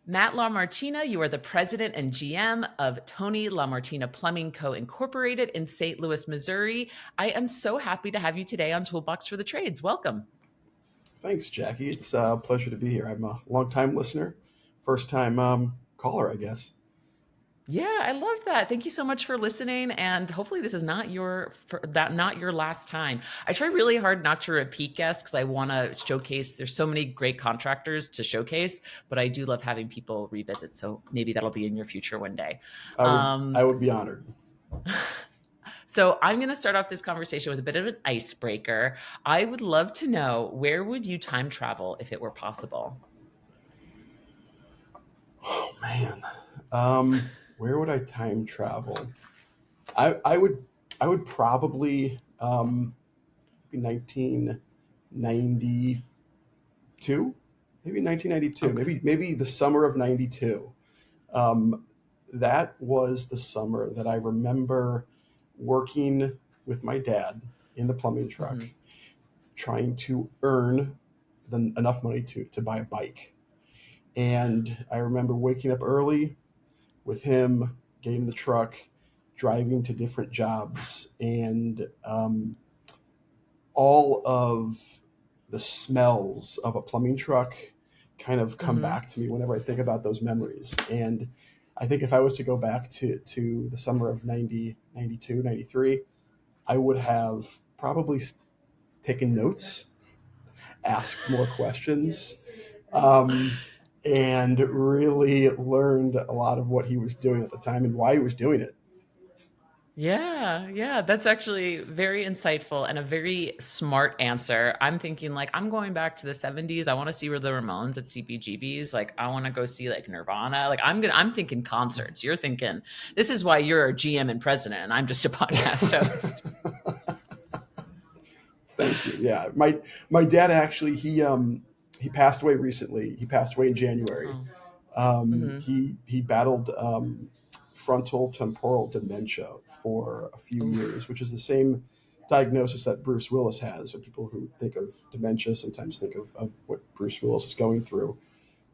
Matt LaMartina, you are the president and GM of Tony LaMartina Plumbing Co. Incorporated in St. Louis, Missouri. I am so happy to have you today on Toolbox for the Trades. Welcome. Thanks, Jackie. It's a pleasure to be here. I'm a longtime listener, first time caller, I guess. Yeah, I love that. Thank you so much for listening, and hopefully this is not your last time. I try really hard not to repeat guests because I want to showcase. There's so many great contractors to showcase, but I do love having people revisit. So maybe that'll be in your future one day. I would Um, I would be honored. So I'm going to start off this conversation with a bit of an icebreaker. I would love to know, where would you time travel if it were possible? Oh man, where would I time travel? I would probably be 1992, maybe 1992, Okay. maybe the summer of '92. Um, that was the summer that I remember working with my dad in the plumbing truck, Hmm. trying to earn enough money to buy a bike. And I remember waking up early with him, getting in the truck, driving to different jobs, and all of the smells of a plumbing truck kind of come Hmm. back to me whenever I think about those memories. And I think if I was to go back to the summer of 90, 92, 93, I would have probably taken notes, asked more questions, um, and really learned a lot of what he was doing at the time and why he was doing it. Yeah, yeah, that's actually very insightful and a very smart answer. I'm thinking like I'm going back to the 70s. I want to see where the Ramones at CBGB's. Like I want to go see like Nirvana. Like I'm thinking concerts. You're thinking this is why you're a GM and president and I'm just a podcast host. Thank you. Yeah, my dad actually he passed away recently. He passed away in January. Oh. Hmm. He battled frontal temporal dementia for a few Oof. years, which is the same diagnosis that Bruce Willis has. So people who think of dementia sometimes think of what Bruce Willis is going through,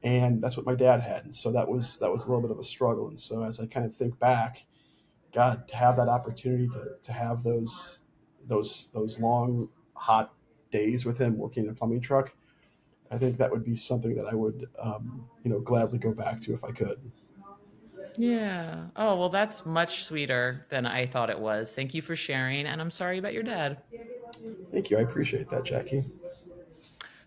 and that's what my dad had. And so that was a little bit of a struggle. And so as I kind of think back, God, to have that opportunity to have those long hot days with him working in a plumbing truck, I think that would be something that I would gladly go back to if I could. Yeah. Oh, well, that's much sweeter than I thought it was. Thank you for sharing, and I'm sorry about your dad. Thank you. I appreciate that, Jackie.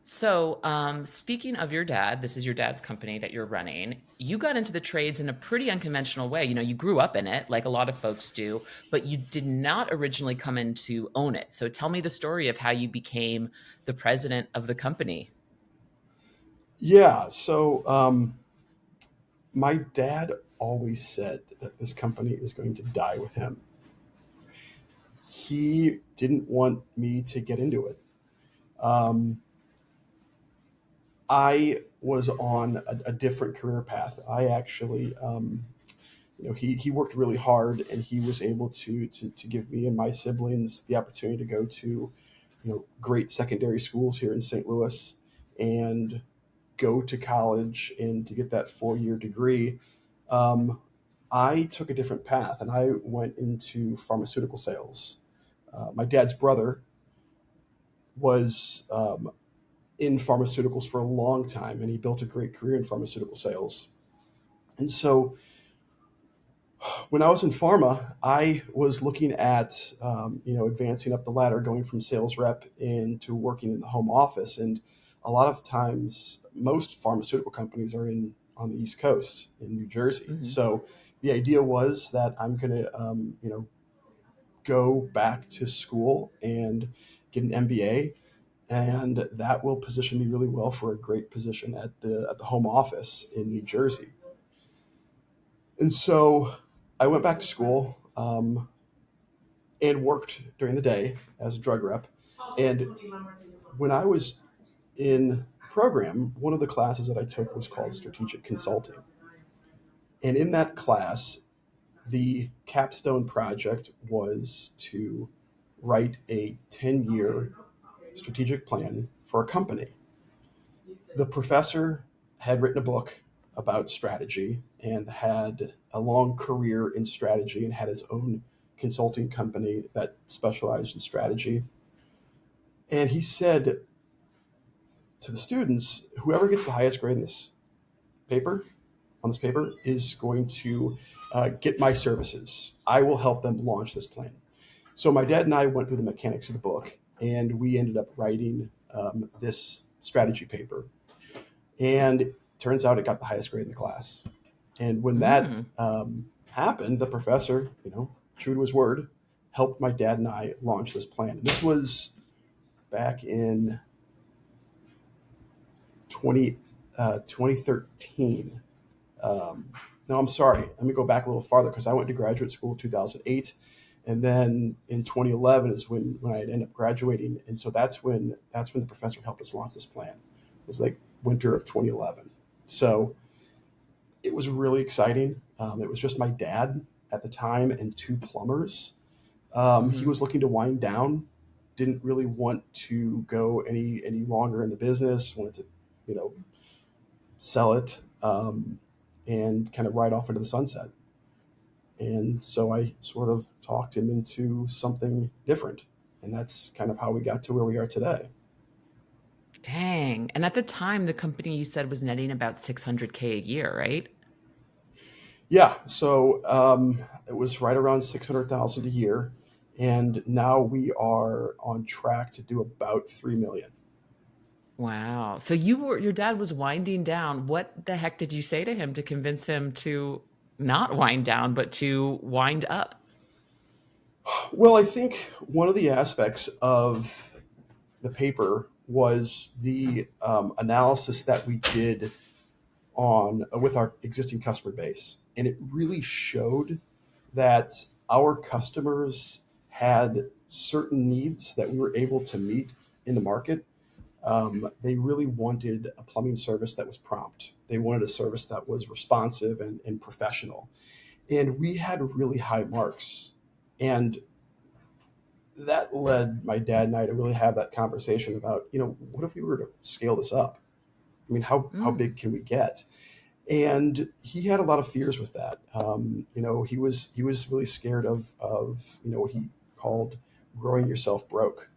So, speaking of your dad, this is your dad's company that you're running. You got into the trades in a pretty unconventional way. You know, you grew up in it, like a lot of folks do, but you did not originally come in to own it. So, tell me the story of how you became the president of the company. Yeah. So my dad always said that this company is going to die with him. He didn't want me to get into it. Um, I was on a different career path. I actually, he worked really hard, and he was able to give me and my siblings the opportunity to go to, great secondary schools here in St. Louis, and go to college and to get that 4 year degree. Um, I took a different path, and I went into pharmaceutical sales. My dad's brother was in pharmaceuticals for a long time, and he built a great career in pharmaceutical sales. And so when I was in pharma, I was looking at advancing up the ladder, going from sales rep into working in the home office. And a lot of times, most pharmaceutical companies are in on the East Coast in New Jersey. Hmm. So the idea was that I'm going to go back to school and get an MBA, and that will position me really well for a great position at the home office in New Jersey. And so I went back to school, and worked during the day as a drug rep. And when I was in program, one of the classes that I took was called strategic consulting. And in that class, the capstone project was to write a 10-year strategic plan for a company. The professor had written a book, about strategy and had a long career in strategy and had his own consulting company that specialized in strategy. And he said to the students, whoever gets the highest grade in this paper, on this paper, is going to get my services. I will help them launch this plan. So my dad and I went through the mechanics of the book, and we ended up writing this strategy paper. And it turns out it got the highest grade in the class. And when that Mm. happened, the professor, true to his word, helped my dad and I launch this plan. And this was back in 20, 2013. No, I'm sorry. Let me go back a little farther because I went to graduate school in 2008. And then in 2011 is when I ended up graduating. And so that's when the professor helped us launch this plan. It was like winter of 2011. So it was really exciting. It was just my dad at the time and two plumbers. He Hmm. was looking to wind down, didn't really want to go any longer in the business, wanted to, you know, sell it, and kind of ride off into the sunset. And so I sort of talked him into something different. And that's kind of how we got to where we are today. Dang. And at the time, the company you said was netting about 600K a year, right? Yeah. So it was right around 600,000 a year. And now we are on track to do about 3 million. Wow. So your dad was winding down. What the heck did you say to him to convince him to not wind down, but to wind up? Well, I think one of the aspects of the paper was the analysis that we did on with our existing customer base, and it really showed that our customers had certain needs that we were able to meet in the market. They really wanted a plumbing service that was prompt. They wanted a service that was responsive and professional, and we had really high marks. And that led my dad and I to really have that conversation about, what if we were to scale this up? I mean, how Mm, big can we get? And he had a lot of fears with that. He was really scared of what he called growing yourself broke.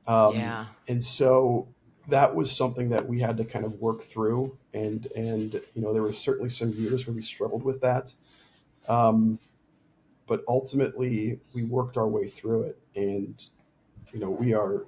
yeah. And so that was something that we had to kind of work through. And there were certainly some years where we struggled with that. Um, but ultimately, we worked our way through it, and we are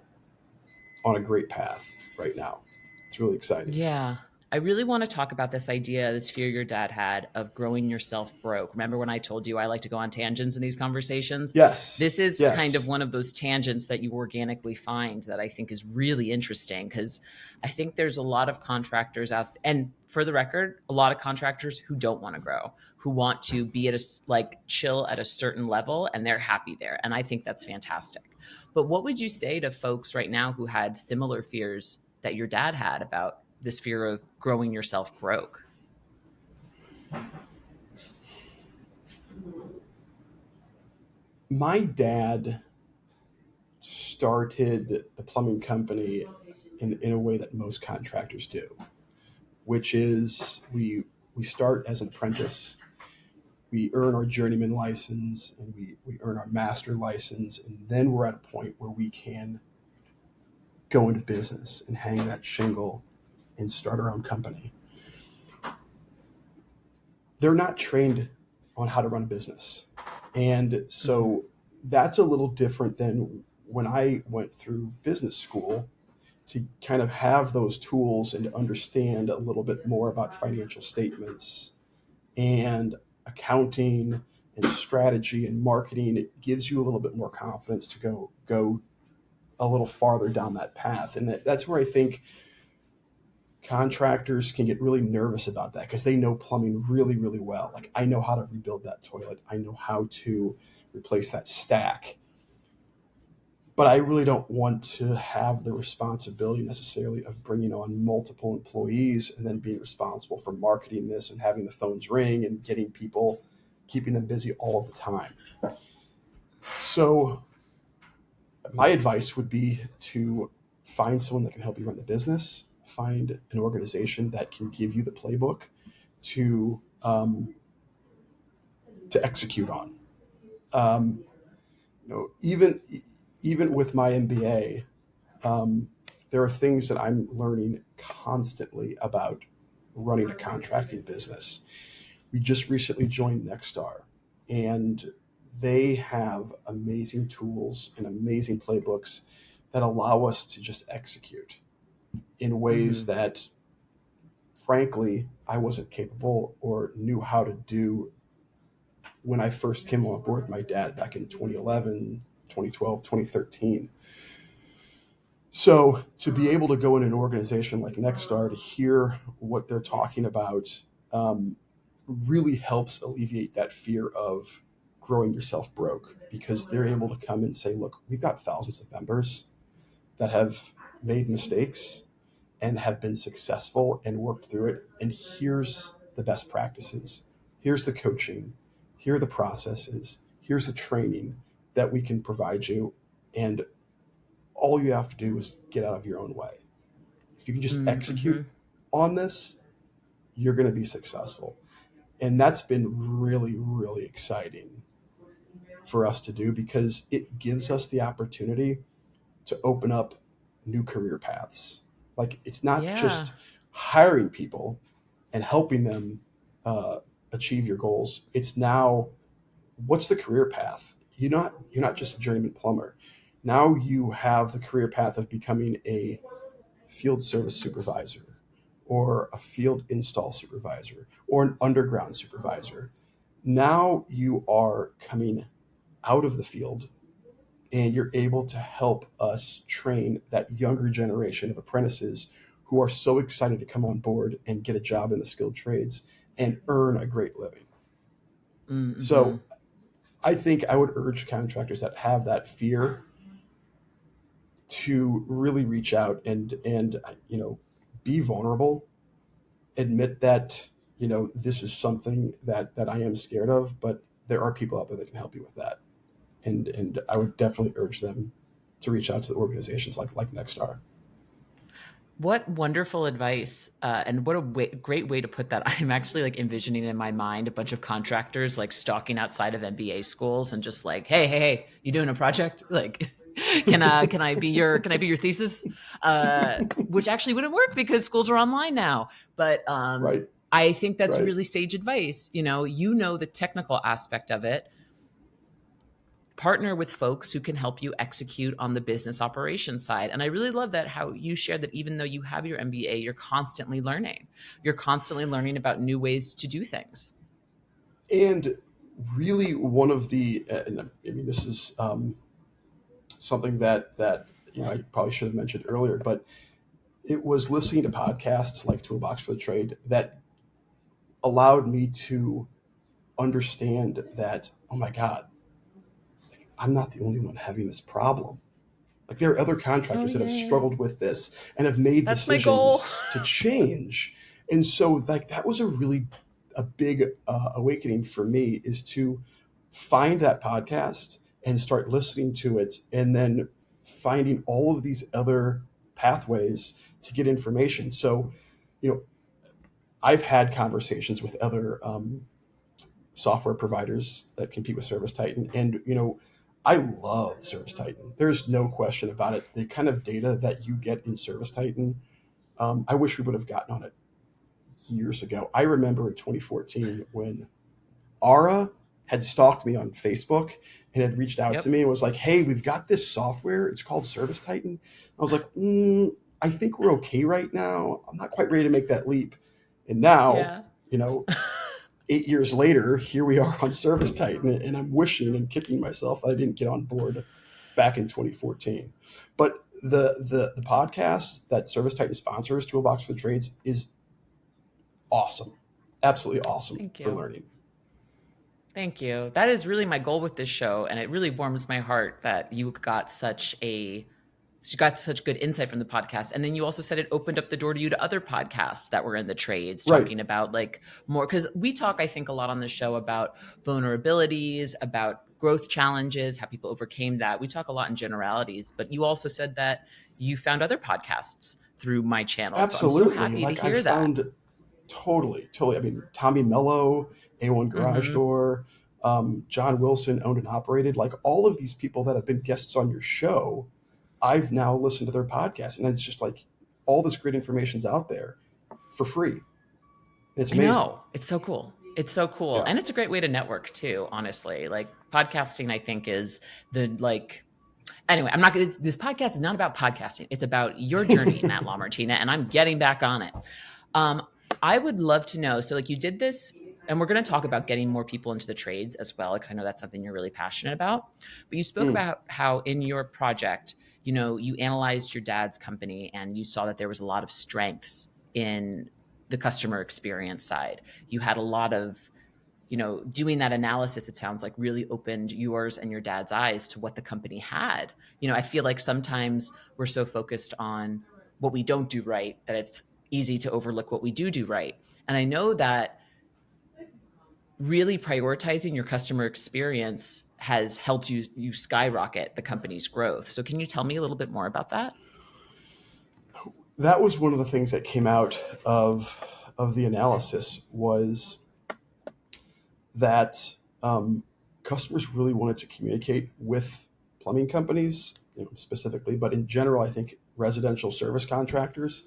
on a great path right now. It's really exciting. Yeah. I really want to talk about this idea, this fear your dad had of growing yourself broke. Remember when I told you I like to go on tangents in these conversations? Yes, This is kind of yes. one of those tangents that you organically find that I think is really interesting because I think there's a lot of contractors out, and for the record, a lot of contractors who don't want to grow, who want to be at like chill at a certain level and they're happy there. And I think that's fantastic. But what would you say to folks right now who had similar fears that your dad had about this fear of growing yourself broke? My dad started the plumbing company in a way that most contractors do, which is we start as an apprentice, we earn our journeyman license, and we earn our master license, and then we're at a point where we can go into business and hang that shingle and start our own company. They're not trained on how to run a business. And Mhm. so that's a little different than when I went through business school, to kind of have those tools and to understand a little bit more about financial statements and accounting and strategy and marketing. It gives you a little bit more confidence to go a little farther down that path. And that's where I think contractors can get really nervous about that because they know plumbing really, really well. Like, I know how to rebuild that toilet, I know how to replace that stack, but I really don't want to have the responsibility necessarily of bringing on multiple employees and then being responsible for marketing this and having the phones ring and getting people, keeping them busy all of the time. So my advice would be to find someone that can help you run the business, find an organization that can give you the playbook, to um, to execute on. Um, even with my MBA, um, there are things that I'm learning constantly about running a contracting business. We just recently joined Nexstar, and they have amazing tools and amazing playbooks that allow us to just execute in ways Mhm. that, frankly, I wasn't capable or knew how to do when I first came on board with my dad back in 2011, 2012, 2013. So to be able to go in an organization like Nexstar to hear what they're talking about um, really helps alleviate that fear of growing yourself broke, because they're able to come and say, look, we've got thousands of members that have made mistakes and have been successful and worked through it. And here's the best practices. Here's the coaching. Here are the processes. Here's the training that we can provide you. And all you have to do is get out of your own way. If you can just execute Mhm. on this, you're going to be successful. And that's been really, really exciting for us to do, because it gives us the opportunity to open up new career paths. Like, it's not Yeah. just hiring people and helping them uh, achieve your goals. It's now, what's the career path? You're not just a journeyman plumber. Now you have the career path of becoming a field service supervisor, or a field install supervisor, or an underground supervisor. Now you are coming out of the field, and you're able to help us train that younger generation of apprentices who are so excited to come on board and get a job in the skilled trades and earn a great living. So Mhm. I think I would urge contractors that have that fear to really reach out and be vulnerable, admit that this is something that I am scared of, but there are people out there that can help you with that. And I would definitely urge them to reach out to the organizations like Nexstar. What wonderful advice, and what a great way to put that. I'm actually like envisioning in my mind a bunch of contractors like stalking outside of MBA schools and just like, hey, you doing a project? Like, can I be your thesis? Which actually wouldn't work because schools are online now. But Right, I think that's right. really sage advice. You know the technical aspect of it. Partner with folks who can help you execute on the business operations side. And I really love that how you shared that even though you have your MBA, you're constantly learning. You're constantly learning about new ways to do things. And really, one of the and I mean, this is something that I probably should have mentioned earlier, but it was listening to podcasts like Toolbox for the Trade that allowed me to understand that, oh my God, I'm not the only one having this problem. Like, there are other Oh contractors that have yeah. struggled with this and have made That's my goal. decisions to change. And so, like, that was a big awakening for me, is to find that podcast and start listening to it, and then finding all of these other pathways to get information. So, you know, I've had conversations with other software providers that compete with ServiceTitan. And, I love ServiceTitan. There's no question about it. The kind of data that you get in ServiceTitan, I wish we would have gotten on it years ago. I remember in 2014 when Ara had stalked me on Facebook and had reached out to Yep. me and was like, hey, we've got this software. It's called ServiceTitan. I was like, I think we're okay right now. I'm not quite ready to make that leap. And now, Yeah. you know, 8 years later, here we are on ServiceTitan, and I'm wishing and kicking myself that I didn't get on board back in 2014. But the podcast that ServiceTitan sponsors, Toolbox for the Trades, is awesome, absolutely awesome Thank for you. learning. Thank you. That is really my goal with this show, and it really warms my heart that you got such good insight from the podcast. And then you also said it opened up the door to you to other podcasts that were in the trades Right, talking about like more, because we talk, I think, a lot on the show about vulnerabilities, about growth challenges, how people overcame that. We talk a lot in generalities, but you also said that you found other podcasts through my channel. So I'm so absolutely. happy to Like, I hear that. found Totally, totally. I mean, Tommy Mello, A1 Garage Mhm. Door, John Wilson owned and operated. Like all of these people that have been guests on your show, I've now listened to their podcast, and it's just like all this great information's out there for free, and it's I amazing. know. It's so cool. It's so cool. Yeah. And it's a great way to network too, honestly. Like podcasting, I think is the like anyway, I'm not gonna this podcast is not about podcasting. It's about your journey, Matt LaMartina, and I'm getting back on it. Um, I would love to know. So, like, you did this, and we're going to talk about getting more people into the trades as well, because I know that's something you're really passionate about. But you spoke Mm. about how in your project, you analyzed your dad's company and you saw that there was a lot of strengths in the customer experience side. You had a lot of doing that analysis, it sounds like really opened yours and your dad's eyes to what the company had. I feel like sometimes we're so focused on what we don't do right that it's easy to overlook what we do right. And I know that really prioritizing your customer experience has helped you skyrocket the company's growth. So can you tell me a little bit more about that? That was one of the things that came out of the analysis was that customers really wanted to communicate with plumbing companies, specifically, but in general, I think residential service contractors,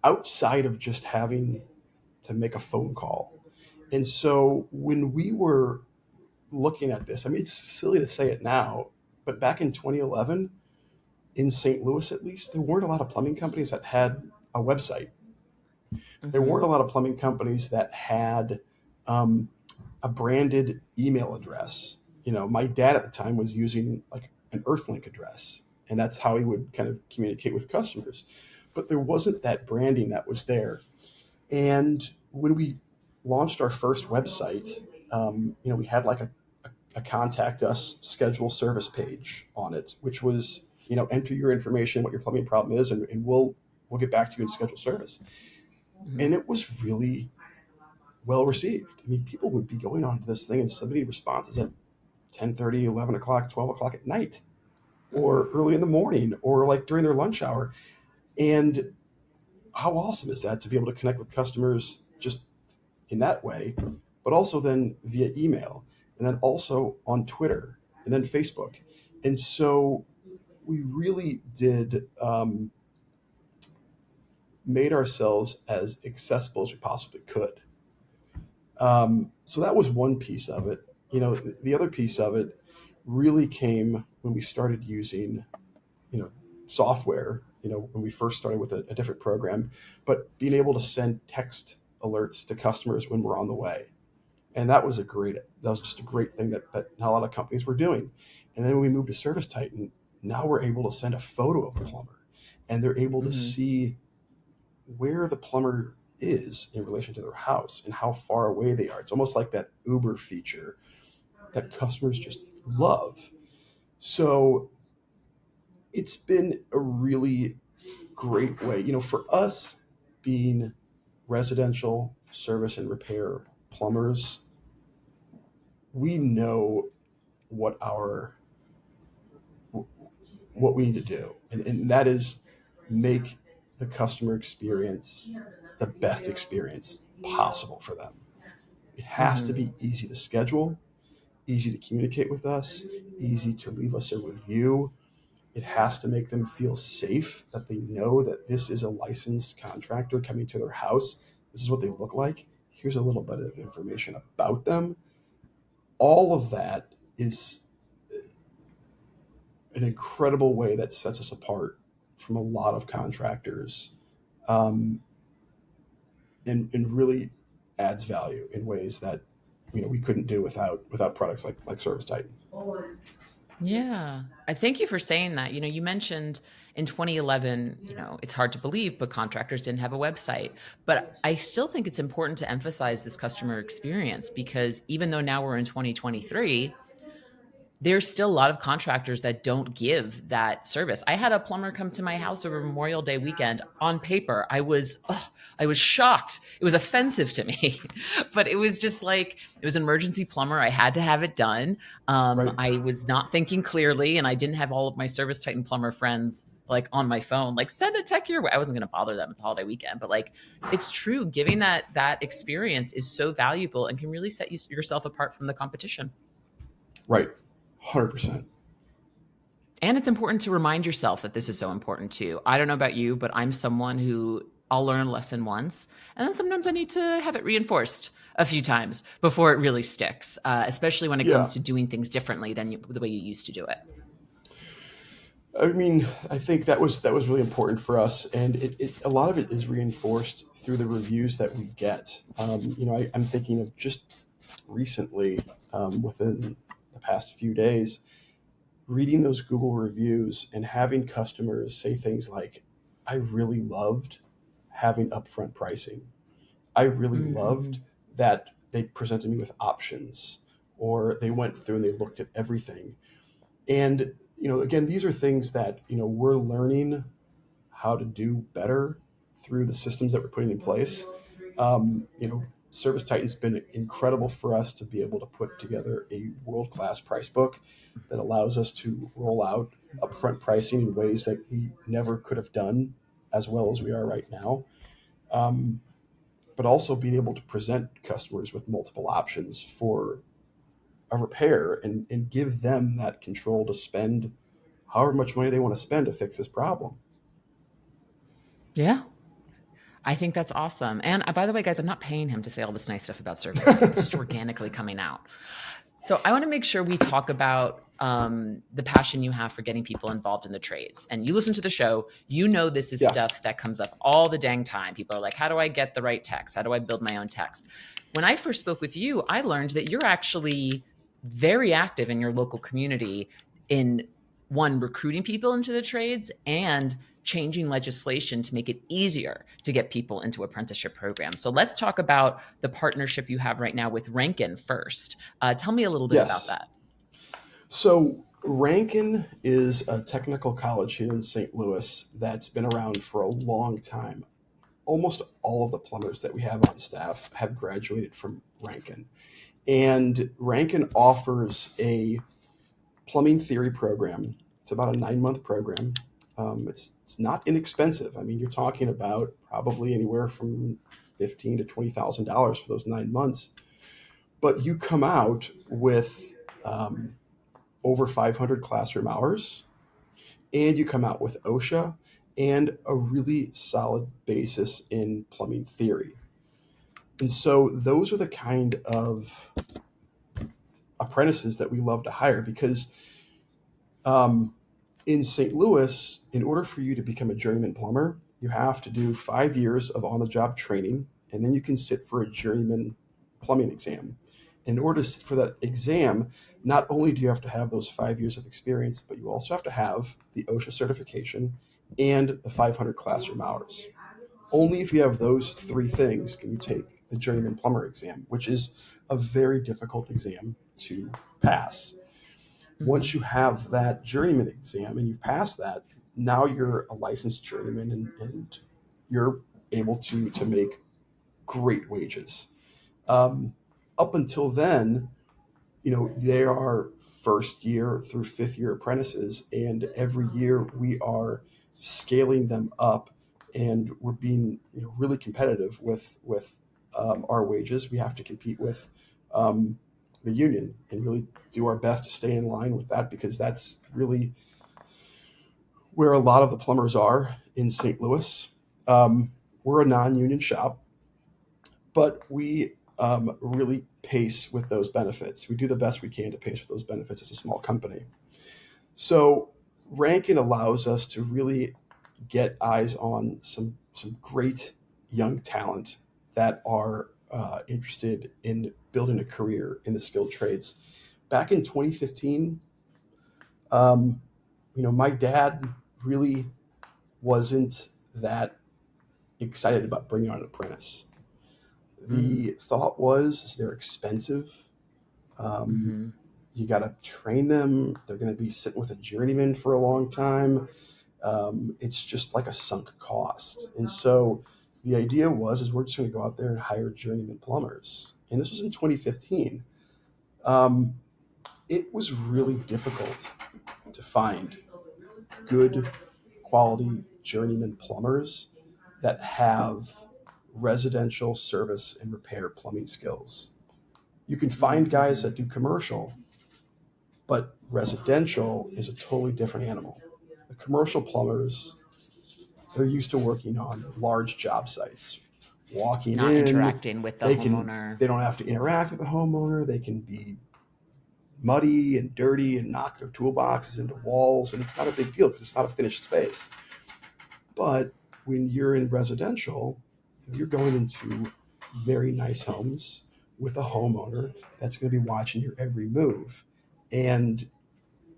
outside of just having to make a phone call. And so when we were looking at this, I mean, it's silly to say it now, but back in 2011, in St. Louis at least, there weren't a lot of plumbing companies that had a website. There weren't Mm-hmm. a lot of plumbing companies that had um, a branded email address. My dad at the time was using like an Earthlink address, and that's how he would kind of communicate with customers. But there wasn't that branding that was there. And when we launched our first website, we had like a contact us schedule service page on it, which was enter your information, what your plumbing problem is, and we'll get back to you and schedule service. Mm-hmm. And it was really well received. I mean, people would be going onto this thing and somebody responds at 10:30, 11 o'clock, 12 o'clock at night, Mm-hmm. or early in the morning, or like during their lunch hour. And how awesome is that to be able to connect with customers just in that way, but also then via email, and then also on Twitter, and then Facebook. And so we really did made ourselves as accessible as we possibly could. So that was one piece of it. The other piece of it really came when we started using, you know, software. When we first started with a different program, but being able to send text alerts to customers when we're on the way, and that was just a great thing that not a lot of companies were doing. And then when we moved to ServiceTitan, now we're able to send a photo of the plumber, and they're able to Mm-hmm. see where the plumber is in relation to their house and how far away they are. It's almost like that Uber feature that customers just love. So it's been a really great way, for us being residential service and repair plumbers, we know what our what we need to do, and that is make the customer experience the best experience possible for them. It has to Mm-hmm. be easy to schedule, easy to communicate with us, easy to leave us a review. It has to make them feel safe that they know that this is a licensed contractor coming to their house. This is what they look like. Here's a little bit of information about them. All of that is an incredible way that sets us apart from a lot of contractors, um, and really adds value in ways that we couldn't do without products like ServiceTitan. Yeah. I thank you for saying that. You mentioned in 2011, it's hard to believe, but contractors didn't have a website. But I still think it's important to emphasize this customer experience because even though now we're in 2023, there's still a lot of contractors that don't give that service. I had a plumber come to my house over Memorial Day weekend. On paper, I was shocked. It was offensive to me, but it was just like it was an emergency plumber. I had to have it done. Right. I was not thinking clearly, and I didn't have all of my Service Titan plumber friends like on my phone, like send a tech your way. I wasn't going to bother them. It's a holiday weekend, but like it's true. Giving that experience is so valuable and can really set yourself apart from the competition. Right. 100%. And it's important to remind yourself that this is so important too. I don't know about you, but I'm someone who I'll learn a lesson once, and then sometimes I need to have it reinforced a few times before it really sticks, especially when it Yeah. comes to doing things differently than the way you used to do it. I mean, I think that was really important for us, and a lot of it is reinforced through the reviews that we get. I'm thinking of just recently, within the past few days, reading those Google reviews and having customers say things like, "I really loved having upfront pricing. I really Mm-hmm. loved that they presented me with options, or they went through and they looked at everything." And again, these are things that we're learning how to do better through the systems that we're putting in place. Service Titan's been incredible for us to be able to put together a world class price book that allows us to roll out upfront pricing in ways that we never could have done as well as we are right now. Um, but also being able to present customers with multiple options for a repair, and give them that control to spend however much money they want to spend to fix this problem. Yeah, I think that's awesome. And by the way, guys, I'm not paying him to say all this nice stuff about Service Titan. It's just organically coming out. So I want to make sure we talk about the passion you have for getting people involved in the trades. And you listen to the show, you know this is Yeah. stuff that comes up all the dang time. People are like, how do I get the right text? How do I build my own text? When I first spoke with you, I learned that you're actually very active in your local community in one, recruiting people into the trades and changing legislation to make it easier to get people into apprenticeship programs. So let's talk about the partnership you have right now with Rankin first. Tell me a little bit about Yes. that. So Rankin is a technical college here in St. Louis that's been around for a long time. Almost all of the plumbers that we have on staff have graduated from Rankin. And Rankin offers a plumbing theory program. It's about a 9-month program. It's not inexpensive. I mean, you're talking about probably anywhere from $15,000 to $20,000 for those 9 months. But you come out with over 500 classroom hours, and you come out with OSHA and a really solid basis in plumbing theory. And so those are the kind of apprentices that we love to hire, because um, in St. Louis, in order for you to become a journeyman plumber, you have to do 5 years of on the job training, and then you can sit for a journeyman plumbing exam. In order to sit for that exam, not only do you have to have those 5 years of experience, but you also have to have the OSHA certification and the 500 classroom hours. Only if you have those three things can you take the journeyman plumber exam, which is a very difficult exam to pass. Mm-hmm. Once you have that journeyman exam and you've passed that, now you're a licensed journeyman, and you're able to make great wages. Um, Up until then, they are first year through fifth year apprentices, and every year we are scaling them up, and we're being really competitive with our wages. We have to compete with um, the union and really do our best to stay in line with that, because that's really where a lot of the plumbers are in St. Louis. We're a non-union shop, but we really pace with those benefits. We do the best we can to pace with those benefits as a small company. So Rankin allows us to really get eyes on some great young talent that are interested in building a career in the skilled trades. Back in 2015, um, my dad really wasn't that excited about bringing on an apprentice. Mm-hmm. The thought was they're expensive. Um, Mm-hmm. you got to train them. They're going to be sitting with a journeyman for a long time. It's just like a sunk cost. And so the idea is we're just going to go out there and hire journeyman plumbers. And this was in 2015. Um, it was really difficult to find good quality journeyman plumbers that have residential service and repair plumbing skills. You can find guys that do commercial, but residential is a totally different animal. The commercial plumbers, they're used to working on large job sites. Walking Not in, interacting with the they can homeowner. they don't have to interact with the homeowner. They can be muddy and dirty and knock their toolboxes into walls, and it's not a big deal because it's not a finished space. But when you're in residential, you're going into very nice homes with a homeowner that's going to be watching your every move. And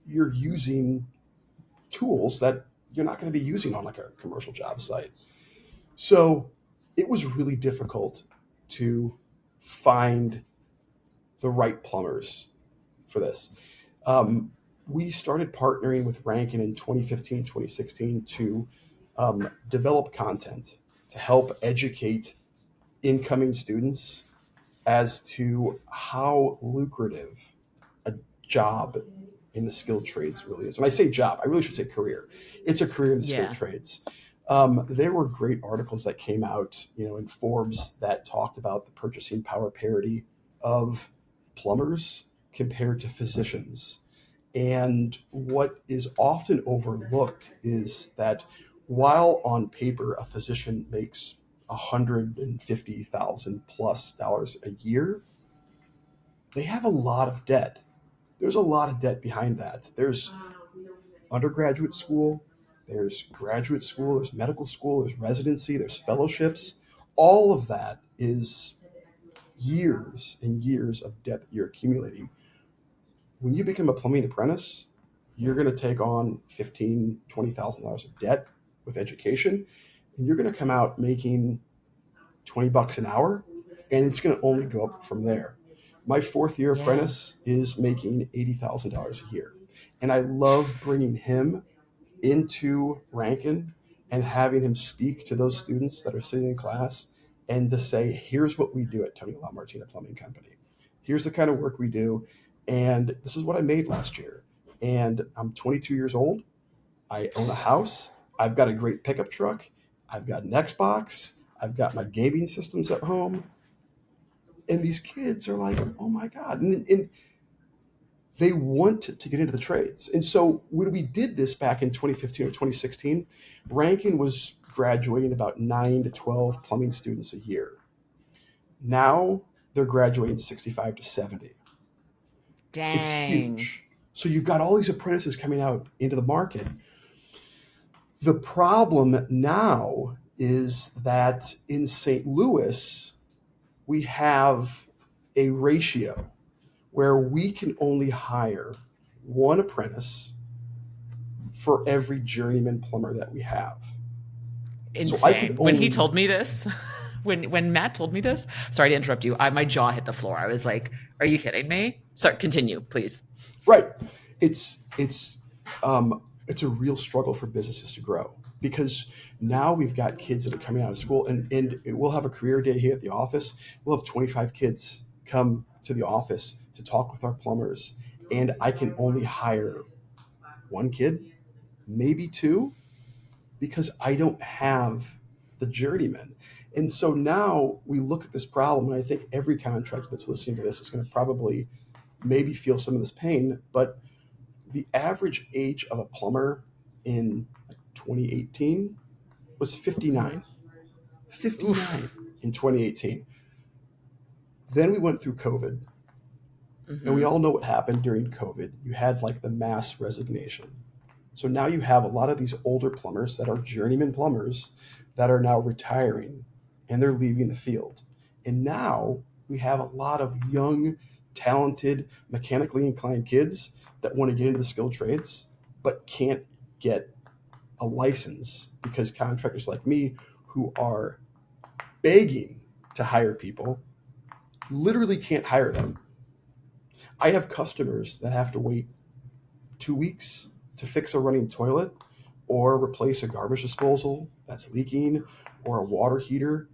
you're using tools that you're not going to be using on like a commercial job site. So it was really difficult to find the right plumbers for this. Um, we started partnering with Rankin in 2015, 2016 to develop content to help educate incoming students as to how lucrative a job in the skilled trades really is. When I say job, I really should say career. It's a career in the skilled Yeah. trades. There were great articles that came out, in Forbes that talked about the purchasing power parity of plumbers compared to physicians. And what is often overlooked is that while on paper a physician makes $150,000 plus dollars a year, they have a lot of debt. There's a lot of debt behind that. There's undergraduate school, there's graduate school, there's medical school, there's residency, there's fellowships. All of that is years and years of debt that you're accumulating. When you become a plumbing apprentice, you're going to take on $15,000, $20,000 of debt with education, and you're going to come out making $20 an hour, and it's going to only go up from there. My fourth year Yeah. apprentice is making $80,000 a year, and I love bringing him into Rankin and having him speak to those students that are sitting in class and to say, here's what we do at Tony LaMartina Plumbing Company. Here's the kind of work we do. And this is what I made last year. And I'm 22 years old. I own a house. I've got a great pickup truck. I've got an Xbox. I've got my gaming systems at home. And these kids are like, oh my God. And they want to get into the trades. And so when we did this back in 2015 or 2016, Rankin was graduating about 9 to 12 plumbing students a year. Now they're graduating 65 to 70. It's Dang. huge. So you've got all these apprentices coming out into the market. The problem now is that in St. Louis, we have a ratio where we can only hire one apprentice for every journeyman plumber that we have. So I can Insane. When he only told me this, when Matt told me this, sorry to interrupt you. My jaw hit the floor. I was like, "Are you kidding me?" Sorry, continue, please. right. It's a real struggle for businesses to grow because now we've got kids that are coming out of school and we'll have a career day here at the office. We'll have 25 kids come to the office to talk with our plumbers, and I can only hire one kid, maybe two, because I don't have the journeyman. And so now we look at this problem, and I think every contractor that's listening to this is going to probably maybe feel some of this pain. But the average age of a plumber in 2018 was Mm-hmm. 59. 59 Oof. in 2018. Then we went through COVID, and we Mm-hmm. all know what happened during COVID. You had like the mass resignation. So now you have a lot of these older plumbers that are journeyman plumbers that are now retiring and they're leaving the field. And now we have a lot of young, talented, mechanically inclined kids that want to get into the skilled trades but can't get a license because contractors like me who are begging to hire people literally can't hire them. I have customers that have to wait 2 weeks to fix a running toilet or replace a garbage disposal that's leaking or a water heater.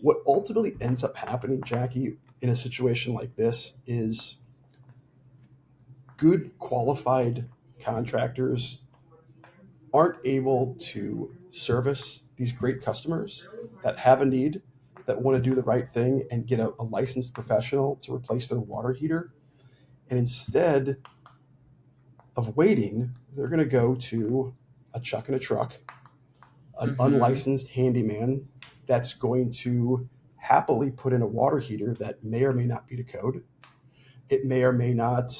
What ultimately ends up happening, Jackie, in a situation like this is good qualified contractors aren't able to service these great customers that have a need, that want to do the right thing and get a licensed professional to replace their water heater. And instead of waiting, they're going to go to a chuck in a truck, an Mm-hmm. unlicensed handyman that's going to happily put in a water heater that may or may not be to code. It may or may not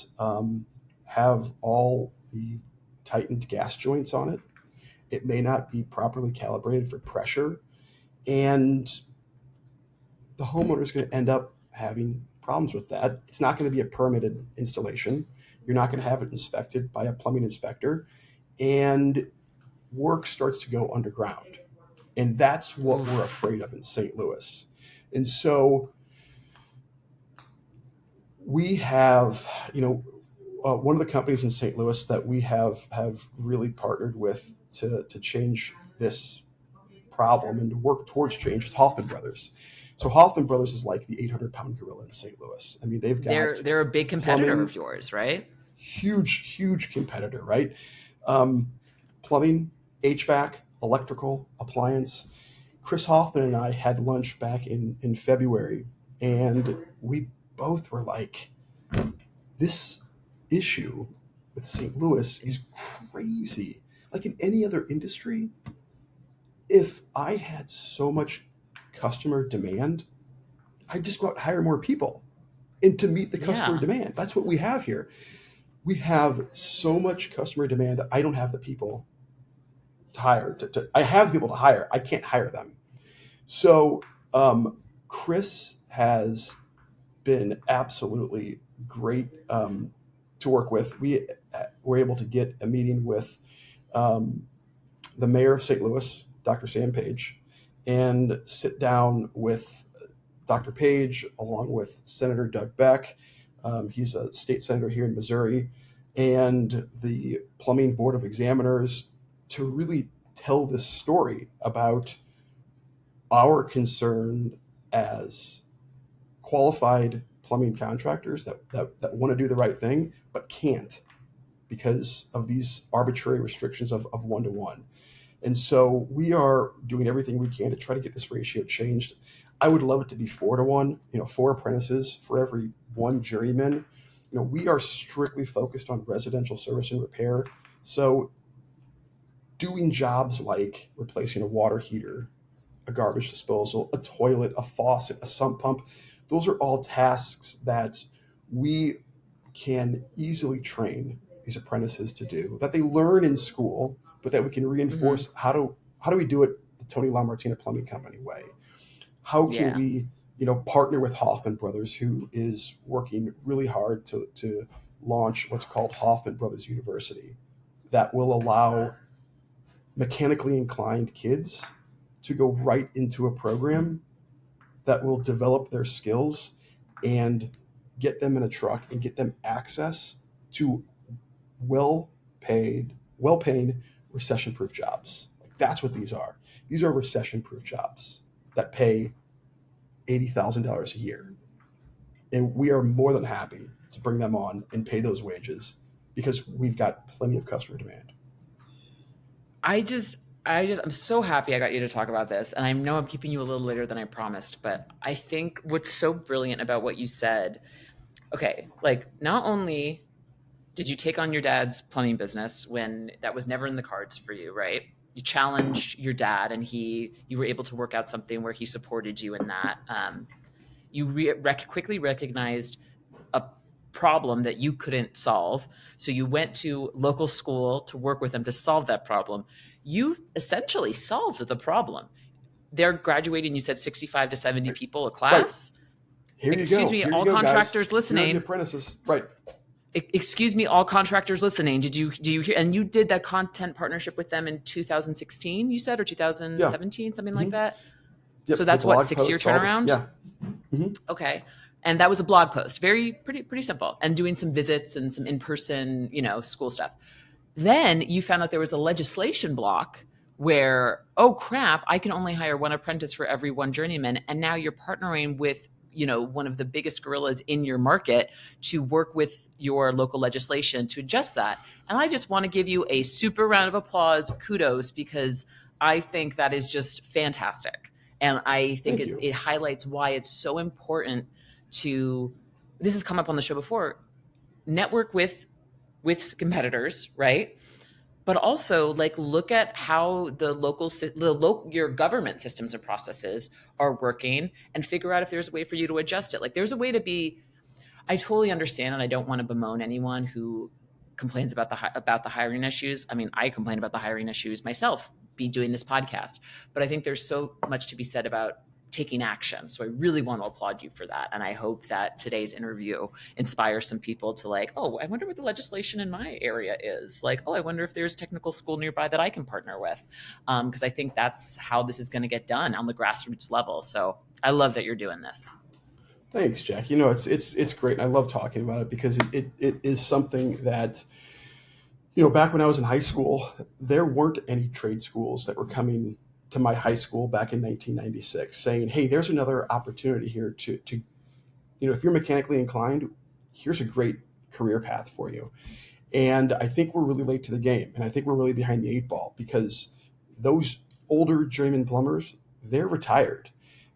have all the tightened gas joints on it. It may not be properly calibrated for pressure. And the homeowner is going to end up having problems with that. It's not going to be a permitted installation. You're not going to have it inspected by a plumbing inspector. And work starts to go underground. And that's what we're Oof. afraid of in St. Louis. And so we have, one of the companies in St. Louis that we have really partnered with to change this problem and to work towards change is Hoffman Brothers. So Hoffman Brothers is like the 800-pound gorilla in St. Louis. I mean, they've got They're a big competitor plumbing, of yours, right? huge competitor, right? Um, Plumbing, HVAC, electrical, appliance. Chris Hoffman and I had lunch back in February, and we both were like, this issue with St. Louis is crazy. Like in any other industry, if I had so much customer demand, I'd just go out and hire more people and to meet the customer Yeah. demand. That's what we have here. We have so much customer demand that I don't have the people to hire. I have the people to hire. I can't hire them. So Chris has been absolutely great to work with. We were able to get a meeting with um, the mayor of St. Louis, Dr. Sam Page, and sit down with Dr. Page along with Senator Doug Beck. He's a state senator here in Missouri, and the Plumbing Board of Examiners to really tell this story about our concern as qualified plumbing contractors that want to do the right thing but can't because of these arbitrary restrictions of one to one. And so we are doing everything we can to try to get this ratio changed. I would love it to be 4 to 1, 4 apprentices for every one journeyman. We are strictly focused on residential service and repair. So doing jobs like replacing a water heater, a garbage disposal, a toilet, a faucet, a sump pump, those are all tasks that we can easily train these apprentices to do, that they learn in school, but that we can Mm-hmm. reinforce how do we do it the Tony LaMartina Plumbing Company way? How can Yeah. we, partner with Hoffman Brothers, who is working really hard to launch what's called Hoffman Brothers University, that will allow mechanically inclined kids to go right into a program that will develop their skills and get them in a truck and get them access to well paying recession proof jobs. Like that's what these are. These are recession proof jobs that pay $80,000 a year. And we are more than happy to bring them on and pay those wages because we've got plenty of customer demand. I just I'm so happy I got you to talk about this. And I know I'm keeping you a little later than I promised, but I think what's so brilliant about what you said, okay, like not only did you take on your dad's plumbing business when that was never in the cards for you, right? You challenged your dad and you were able to work out something where he supported you in that. You quickly recognized a problem that you couldn't solve. So you went to local school to work with them to solve that problem. You essentially solved the problem. They're graduating, you said 65 to 70 Right. people a Right. class. Here you Excuse go. me, Here you all go, guys. contractors Here are the listening. apprentices. Right. Excuse me, all contractors listening. Do you hear? And you did that content partnership with them in 2016, you said, or Yeah. 2017, something like Mm-hmm. that. So Yep. The that's what, blog 6 year posts, all this. turnaround. Yeah. Mm-hmm. Okay. And that was a blog post, very pretty simple, and doing some visits and some in person, school stuff. Then you found out there was a legislation block where, oh crap, I can only hire one apprentice for every one journeyman. And now you're partnering with one of the biggest gorillas in your market to work with your local legislation to adjust that. And I just want to give you a super round of applause, kudos, because I think that is just fantastic. And I think Thank it, you. it highlights why it's so important to, this has come up on the show before, network with competitors, right? But also like look at how your government systems and processes are working and figure out if there's a way for you to adjust it. Like there's a way to be, I totally understand, and I don't want to bemoan anyone who complains about the hiring issues. I mean, I complain about the hiring issues myself, be doing this podcast, but I think there's so much to be said about taking action. So I really want to applaud you for that, and I hope that today's interview inspires some people to like, oh, I wonder what the legislation in my area is. Like, oh, I wonder if there's a technical school nearby that I can partner with, because I think that's how this is going to get done on the grassroots level. So I love that you're doing this. Thanks, Jack. It's great. And I love talking about it because it is something that, back when I was in high school, there weren't any trade schools that were coming to my high school back in 1996 saying, hey, there's another opportunity here to if you're mechanically inclined, here's a great career path for you. And I think we're really late to the game. And I think we're really behind the eight ball because those older journeyman plumbers, they're retired.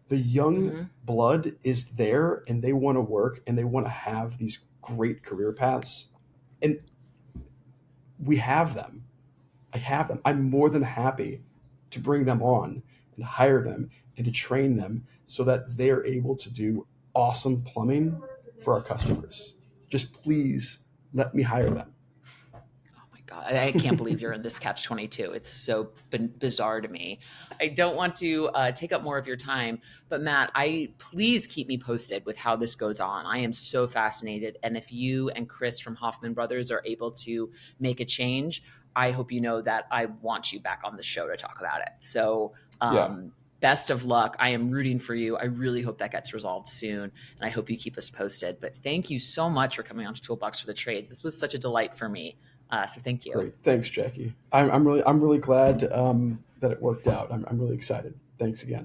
The young Mm-hmm. blood is there and they want to work and they want to have these great career paths. And we have them. I have them. I'm more than happy to bring them on and hire them and to train them so that they're able to do awesome plumbing for our customers. Just please let me hire them. Oh my God, I can't believe you're in this catch 22. It's so bizarre to me. I don't want to take up more of your time, but Matt, please keep me posted with how this goes on. I am so fascinated. And if you and Chris from Hoffman Brothers are able to make a change, I hope you know that I want you back on the show to talk about it. So, Yeah, best of luck. I am rooting for you. I really hope that gets resolved soon. And I hope you keep us posted. But thank you so much for coming on to Toolbox for the Trades. This was such a delight for me. So thank you. great. Thanks, Jackie. I'm really glad that it worked out. I'm really excited. Thanks again.